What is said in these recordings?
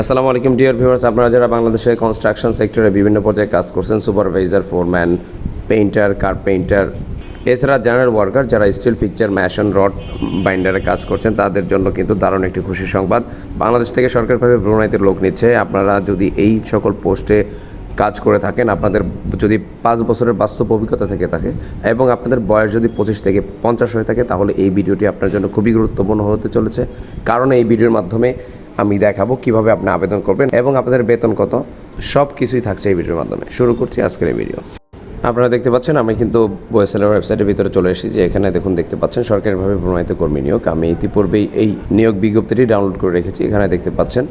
আসসালামু আলাইকুম dear viewers, আপনারা যারা বাংলাদেশের কনস্ট্রাকশন সেক্টরে বিভিন্ন পর্যায়ে কাজ করছেন, সুপারভাইজার, ফোরম্যান, পেইন্টার, কার্পেন্টার, এছাড়া জেনারেল ওয়ার্কার যারা স্টিল ফিকচার, ম্যাশন, রড বাইন্ডারে কাজ করছেন, তাদের জন্য কিন্তু দারুণ একটি খুশির সংবাদ। বাংলাদেশ থেকে সরকারিভাবে ব্রুনাইতে লোক নিচ্ছে। আপনারা যদি এই সকল পোস্টে কাজ করে থাকেন, আপনাদের যদি 5 বছরের বাস্তব অভিজ্ঞতা থেকে থাকে এবং আপনাদের বয়স যদি 25 থেকে 50 হয়ে থাকে, তাহলে এই ভিডিওটি আপনার জন্য খুবই গুরুত্বপূর্ণ হতে চলেছে। কারণ এই ভিডিওর মাধ্যমে আমি দেখাবো কিভাবে আপনি আবেদন করবেন এবং আপনাদের বেতন কত, সব কিছুই থাকছে এই ভিডিওর মাধ্যমে। শুরু করছি আজকের এই ভিডিও। আপনারা দেখতে পাচ্ছেন আমি কিন্তু বয়েসেলের ওয়েবসাইটের ভিতরে চলে এসেছি। এখানে দেখুন, দেখতে পাচ্ছেন সরকারিভাবে প্রণীত কর্মী নিয়োগ। আমি ইতিপূর্বেই এই নিয়োগ বিজ্ঞপ্তিটি ডাউনলোড করে রেখেছি। এখানে দেখতে পাচ্ছেন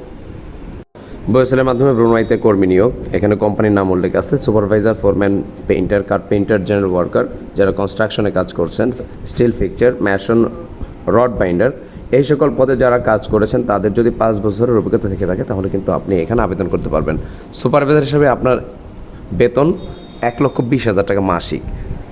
বয়েসেলের মাধ্যমে ব্রুনাইতে কর্মী নিয়োগ। এখানে কোম্পানির নাম উল্লেখ আছে, supervisor, foreman, painter, carpenter, general worker যারা কনস্ট্রাকশনে কাজ করছেন, still fixture, mason, rod binder, এই সকল পদে যারা কাজ করেছেন তাদের যদি 5 বছরের অভিজ্ঞতা থেকে থাকে, তাহলে কিন্তু আপনি এখানে আবেদন করতে পারবেন। সুপারভাইজার হিসেবে আপনার বেতন 1,20,000 টাকা মাসিক।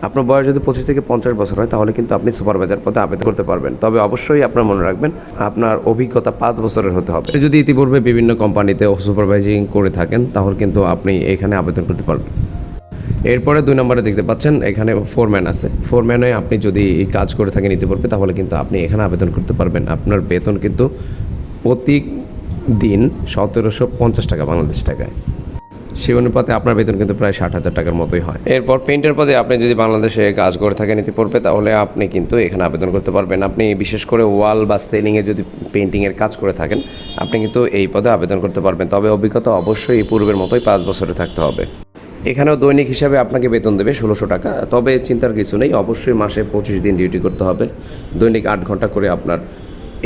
আপনার বয়স যদি 25 থেকে 50 বছর হয়, তাহলে কিন্তু আপনি সুপারভাইজার পদে আবেদন করতে পারবেন। তবে অবশ্যই আপনার মনে রাখবেন, আপনার অভিজ্ঞতা 5 বছরের হতে হবে। যদি ইতিপূর্বে বিভিন্ন কোম্পানিতে সুপারভাইজিং করে থাকেন, তাহলে কিন্তু আপনি এখানে আবেদন করতে পারবেন। এরপরে 2 নম্বরে দেখতে পাচ্ছেন এখানে ফোরম্যান আছে। ফোরম্যানে আপনি যদি এই কাজ করে থাকেন ইতিপূর্বে, তাহলে কিন্তু আপনি এখানে আবেদন করতে পারবেন। আপনার বেতন কিন্তু প্রতিদিন 1750 টাকা বাংলাদেশ টাকায়। সেই অনুপাতে আপনার বেতন কিন্তু প্রায় 60,000 টাকার মতোই হয়। এরপর পেইন্টার পদে আপনি যদি বাংলাদেশে কাজ করে থাকেন ইতিপূর্বে, তাহলে আপনি কিন্তু এখানে আবেদন করতে পারবেন। আপনি বিশেষ করে ওয়াল বা সিলিংয়ে যদি পেইন্টিংয়ের কাজ করে থাকেন, আপনি কিন্তু এই পদে আবেদন করতে পারবেন। তবে অভিজ্ঞতা অবশ্যই পূর্বের মতোই 5 বছরে থাকতে হবে। এখানেও দৈনিক হিসাবে আপনাকে বেতন দেবে 1600 টাকা। তবে চিন্তার কিছু নেই, অবশ্যই মাসে 25 দিন ডিউটি করতে হবে। দৈনিক 8 ঘন্টা করে আপনার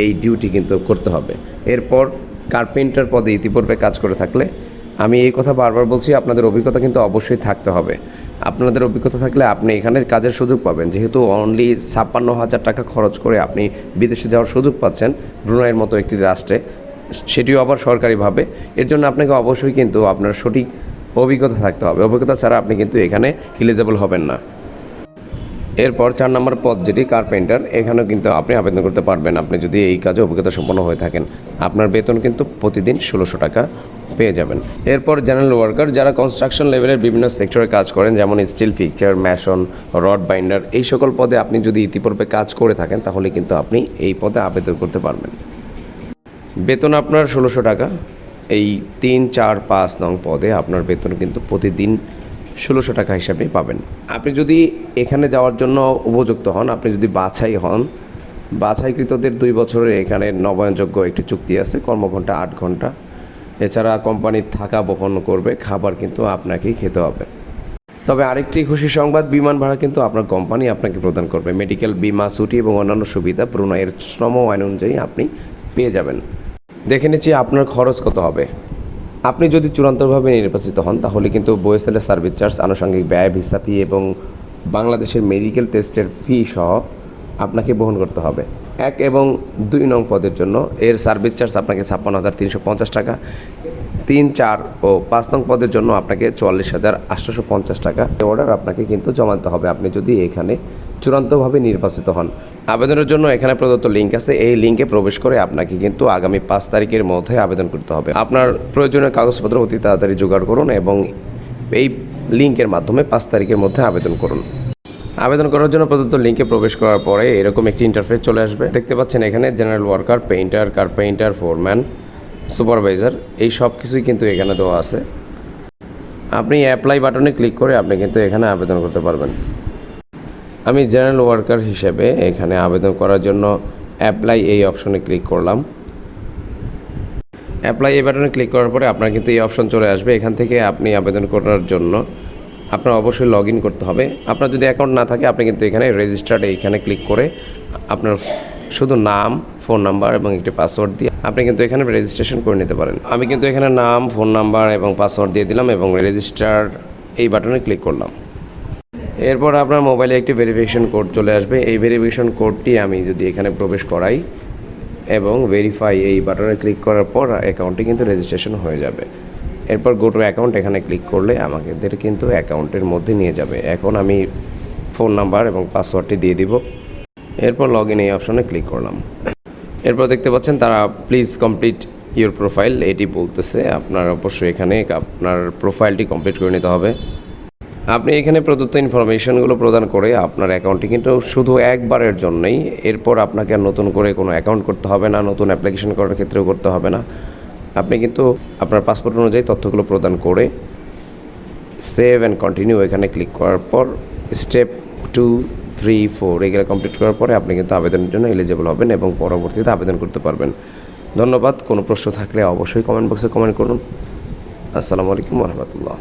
এই ডিউটি কিন্তু করতে হবে। এরপর কার্পেন্টার পদে ইতিপূর্বে কাজ করে থাকলে, আমি এই কথা বারবার বলছি, আপনাদের অভিজ্ঞতা কিন্তু অবশ্যই থাকতে হবে। আপনাদের অভিজ্ঞতা থাকলে আপনি এখানে কাজের সুযোগ পাবেন। যেহেতু অনলি 56,000 টাকা খরচ করে আপনি বিদেশে যাওয়ার সুযোগ পাচ্ছেন ব্রুনাইয়ের মতো একটি রাষ্ট্রে, সেটিও আবার সরকারিভাবে। এর জন্য আপনাকে অবশ্যই কিন্তু আপনার সঠিক অভিজ্ঞতা থাকতে হবে। অভিজ্ঞতা ছাড়া আপনি কিন্তু এখানে এলিজেবল হবেন না। এরপর 4 নম্বর পদ যেটি কার্পেন্টার, এখানেও কিন্তু আপনি আবেদন করতে পারবেন আপনি যদি এই কাজে অভিজ্ঞতা সম্পন্ন হয়ে থাকেন। আপনার বেতন কিন্তু প্রতিদিন 1600 টাকা পেয়ে যাবেন। এরপর জেনারেল ওয়ার্কার যারা কনস্ট্রাকশন লেভেলের বিভিন্ন সেক্টরে কাজ করেন, যেমন still fixture, mason, rod binder, এই সকল পদে আপনি যদি ইতিপূর্বে কাজ করে থাকেন, তাহলে কিন্তু আপনি এই পদে আবেদন করতে পারবেন। বেতন আপনার 1600 টাকা। এই 3, 4, 5 নং পদে আপনার বেতন কিন্তু প্রতিদিন 1600 টাকা হিসাবে পাবেন। আপনি যদি এখানে যাওয়ার জন্য উপযুক্ত হন, আপনি যদি বাছাই হন, বাছাইকৃতদের 2 বছরের এখানে নবায়নযোগ্য একটি চুক্তি আছে, কর্মঘণ্টা 8 ঘন্টা। এছাড়া কোম্পানির থাকা বহন করবে, খাবার কিন্তু আপনাকেই খেতে হবে। তবে আরেকটি খুশি সংবাদ, বিমান ভাড়া কিন্তু আপনার কোম্পানি আপনাকে প্রদান করবে। মেডিকেল, বিমা, ছুটি এবং অন্যান্য সুবিধা ব্রুনাইয়ের শ্রম আইন অনুযায়ী আপনি পেয়ে যাবেন। দেখে নিচ্ছি আপনার খরচ কত হবে। আপনি যদি চূড়ান্তভাবে নির্বাচিত হন, তাহলে কিন্তু বয়েসেলের সার্ভিস চার্জ, আনুষঙ্গিক ব্যয়, ভিসা ফি এবং বাংলাদেশের মেডিকেল টেস্টের ফি সহ আপনাকে বহন করতে হবে। 1 এবং 2 নং পদের জন্য এর সার্ভিস চার্জ আপনাকে 56,350 টাকা। 3, 4 ও 5 নং পদের জন্য আপনাকে 44,850 টাকা অর্ডার আপনাকে কিন্তু জমা দিতে হবে, আপনি যদি এখানে চূড়ান্তভাবে নির্বাচিত হন। আবেদনের জন্য এখানে প্রদত্ত লিঙ্ক আছে, এই লিঙ্কে প্রবেশ করে আপনাকে কিন্তু আগামী 5 তারিখের মধ্যে আবেদন করতে হবে। আপনার প্রয়োজনীয় কাগজপত্র অতি তাড়াতাড়ি জোগাড় করুন এবং এই লিঙ্কের মাধ্যমে 5 তারিখের মধ্যে আবেদন করুন। আবেদন করার জন্য প্রদত্ত লিঙ্কে প্রবেশ করার পরে এরকম একটি ইন্টারফেস চলে আসবে। দেখতে পাচ্ছেন এখানে general worker, painter, carpenter, foreman, supervisor, এই সব কিছুই কিন্তু এখানে দেওয়া আছে। আপনি অ্যাপ্লাই বাটনে ক্লিক করে আপনি কিন্তু এখানে আবেদন করতে পারবেন। আমি জেনারেল ওয়ার্কার হিসেবে এখানে আবেদন করার জন্য অ্যাপ্লাই এই অপশনে ক্লিক করলাম। অ্যাপ্লাই এই বাটনে ক্লিক করার পরে আপনার কিন্তু এই অপশন চলে আসবে। এখান থেকে আপনি আবেদন করার জন্য আপনার অবশ্যই লগ ইন করতে হবে। আপনার যদি অ্যাকাউন্ট না থাকে, আপনি কিন্তু এখানে রেজিস্টার্ড এইখানে ক্লিক করে আপনার শুধু নাম, ফোন নাম্বার এবং একটি পাসওয়ার্ড দিয়ে আপনি কিন্তু এখানে রেজিস্ট্রেশন করে নিতে পারেন। আমি কিন্তু এখানে নাম, ফোন নাম্বার এবং পাসওয়ার্ড দিয়ে দিলাম এবং রেজিস্টার এই বাটনে ক্লিক করলাম। এরপর আপনার মোবাইলে একটি ভেরিফিকেশন কোড চলে আসবে। এই ভেরিফিকেশন কোডটি আমি যদি এখানে প্রবেশ করাই এবং ভেরিফাই এই বাটনে ক্লিক করার পর অ্যাকাউন্টটি কিন্তু রেজিস্ট্রেশন হয়ে যাবে। এরপর গো টু অ্যাকাউন্ট এখানে ক্লিক করলে আমাদের কিন্তু অ্যাকাউন্টের মধ্যে নিয়ে যাবে। এখন আমি ফোন নাম্বার এবং পাসওয়ার্ডটি দিয়ে দিব। এরপর লগ ইন এই অপশনে ক্লিক করলাম। এরপর দেখতে পাচ্ছেন তারা প্লিজ কমপ্লিট ইওর প্রোফাইল এটি বলতেছে। আপনার অবশ্যই এখানে আপনার প্রোফাইলটি কমপ্লিট করে নিতে হবে। আপনি এখানে প্রদত্ত ইনফরমেশনগুলো প্রদান করে আপনার অ্যাকাউন্টটি কিন্তু শুধু একবারের জন্যই, এরপর আপনাকে আর নতুন করে কোনো অ্যাকাউন্ট করতে হবে না, নতুন অ্যাপ্লিকেশন করার ক্ষেত্রেও করতে হবে না। আপনি কিন্তু আপনার পাসপোর্ট অনুযায়ী তথ্যগুলো প্রদান করে সেভ অ্যান্ড কন্টিনিউ এখানে ক্লিক করার পর স্টেপ 2, 3, 4 এগুলো কমপ্লিট করার পরে আপনি কিন্তু আবেদনের জন্য এলিজিবল হবেন এবং পরবর্তীতে আবেদন করতে পারবেন। ধন্যবাদ। কোনো প্রশ্ন থাকলে অবশ্যই কমেন্ট বক্সে কমেন্ট করুন। আসসালামু আলাইকুম ওয়া রাহমাতুল্লাহ।